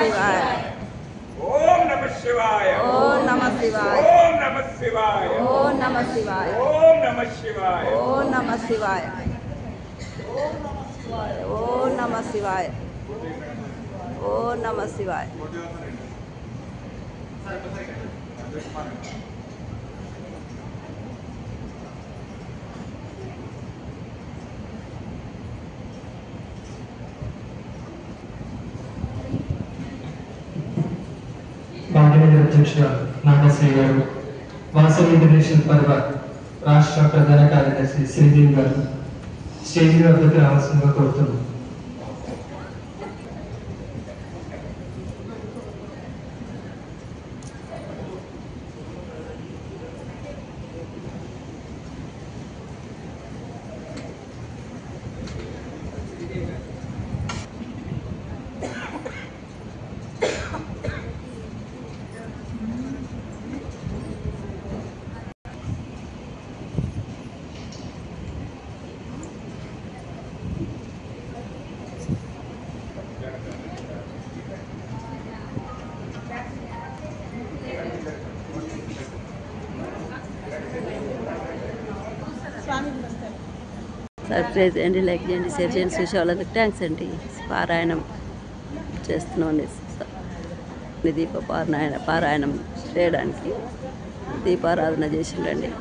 शिवाय ओम नमः शिवाय ओम नमः शिवाय ओम नमः शिवाय ओम नमः शिवाय ओम नमः शिवाय ओम नमः शिवाय ओम नमः शिवाय ओम नमः शिवाय బాలినేని అధ్యక్ష నాగశ్రీ గారు, వాసవి ఇంటర్నేషనల్ పర్వ రాష్ట్ర ప్రధాన కార్యదర్శి శ్రీదేవి గారు స్టేజ్ వద్దకు రావాల్సిందిగా కోరుతున్నాం. సబ్స్క్రైబ్ చేయండి, లైక్ చేయండి, షేర్ చేయండి. చూసే వాళ్ళందరికీ థ్యాంక్స్ అండి. పారాయణం చేస్తున్నాం, దీప పారాయణం చేయడానికి దీపారాధన చేసిండండి.